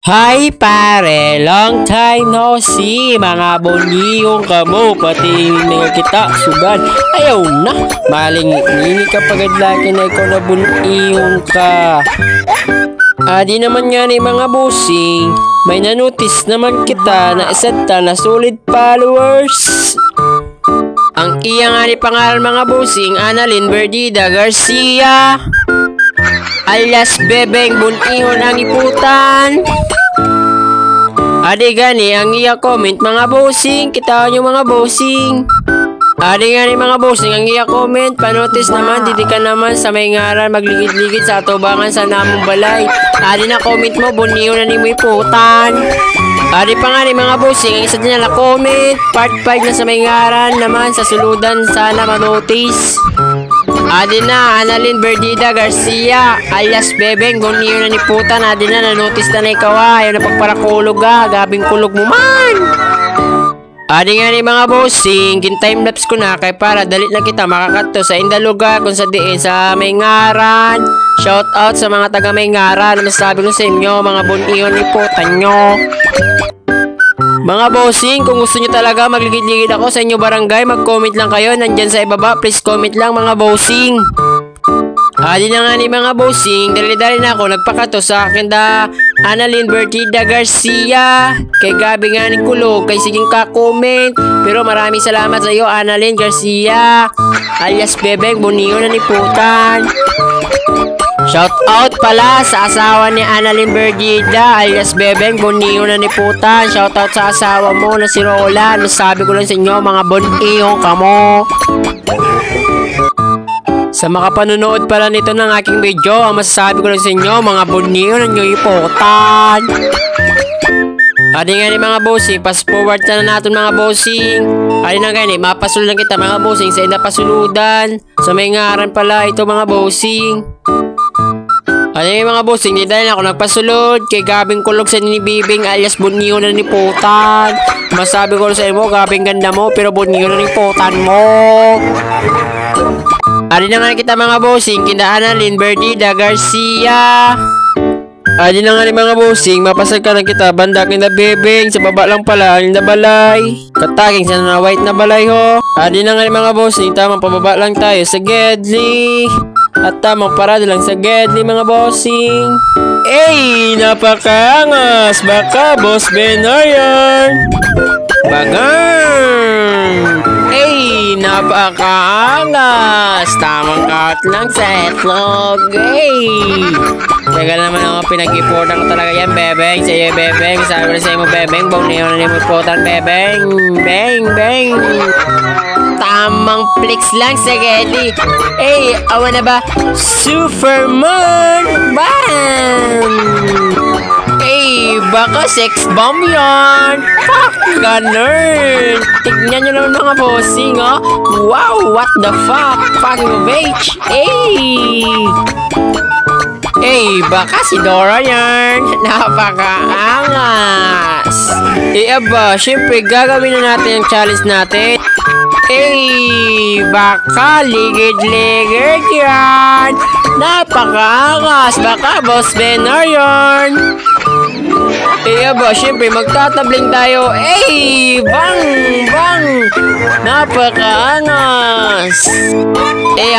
Hi pare, long time no see. Mga boniyong kamo, pati nga kita sugan. Ayaw na, maling nini ka pagadlaki na ikaw na boniyong ka. Adi naman nga ni mga bossing, may nanotice naman kita na isata na solid followers. Ang iya nga ni pangalan mga bossing, Annalyn Berdida Garcia alias Bebeng Bunihon ang iputan. Adi gani ang iya comment mga bossing, kita nyo mga bossing. Adi gani mga bossing ang iya comment, panotis naman, didi ka naman sa may ngaran magligid-ligid sa atubangan sa namong balay. Adi na comment mo, Bunihon na ni mo iputan. Adi pa nga ni mga bossing, ang isa din na comment, part 5 na sa may ngaran naman sa suludan sana manotis. Adi na, Annalyn Berdida Garcia alias Bebeng Bunihon na ni putan. Adi na, nanotice na ikaw ayaw na pagparakulog gabing kulog mo man. Adi nga ni mga bossing, kin-timelapse ko na kay para dalit na kita makakato sa indalugar kung sa diin sa may ngaran. Shout out sa mga taga may ngaran, masasabi ko sa inyo mga Bunihon ni putan nyo. Mga bossing, kung gusto nyo talaga magligid-ligid ako sa inyo barangay, mag-comment lang kayo. Nandyan sa ibaba, please comment lang mga bossing. Adi na nga ni mga bossing, dali-dali na ako nagpakato sa akin da Annalyn Berdida Garcia. Kay Gabi nga ni Kulog, kay siging ka-comment. Pero maraming salamat sa iyo Annalyn Garcia alias Bebeng Bunihon na ni putan. Shout out pala sa asawa ni Annalyn Berdida alias Bebeng Bunihon na ni putan. Shout out sa asawa mo na si Roland. Masabi ko lang sa inyo mga bonihong kamo. Sa mga panunood pala nito ng aking video, ang masasabi ko lang sa inyo mga bonihon na nyo iputan. Adi nga ni mga bossing, fast forward na natin mga bossing. Adi na gani, mapasul lang kita mga bossing sa indapasuludan. Sa may ngaran pala ito mga bossing. Adi nga mga bossing, di dahil ako nagpasulod kay Gabing Kulog sa ninibibing alias Bunihon na ni putan. Masabi ko sa inyo, Gabing ganda mo pero Bunihon na ni putan mo. Adi na nga kita mga bossing, kinda Annalyn Berdida Garcia. Adi na nga ni mga bossing, mapasal ka na kita, banda kinda Bebeng, sa baba lang pala, kinda balay. Kataking sa na white na balay ho. Adi na nga ni mga bossing, tamang pababa lang tayo sa Gedli. At tamang parada lang sa Gedli mga bossing. Ey, napakaangas, baka Boss Benoy yan. Bagang! Ey, napakaangas, tamang cut lang sa etlog. Ey! Teka naman ako, pinag-iportan ko talaga yan, Bebeng. Sa iyo, Bebeng. Sabi ko na sa iyo mo, Bebeng. Bunihon na ni mo iputan, Bebeng. Beng, beng. Tamang flex lang sa Gedli. Ey, awa na ba? Superman! Bam! Ey, baka sex bomb yan. Fuck, ganun. Tignan nyo naman mga bossing, oh. Wow, what the fuck? Fucking of age. Ey! Ey, baka si Dora yan. Napakaangas. Aba, syempre gagawin na natin yung challenge natin. Ey, baka ligid-ligid yan. Napakaangas, baka Boss Benoy yan. Aba, syempre magtatabling tayo. Ey, bang, bang. Napakaangas.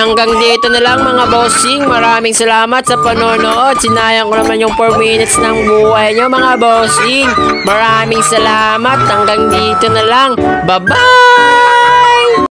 Hanggang dito na lang mga bossing. Maraming salamat sa panonood. Sinayang ko naman yung 4 minutes ng buhay nyo mga bossing. Maraming salamat. Hanggang dito na lang. Bye-bye!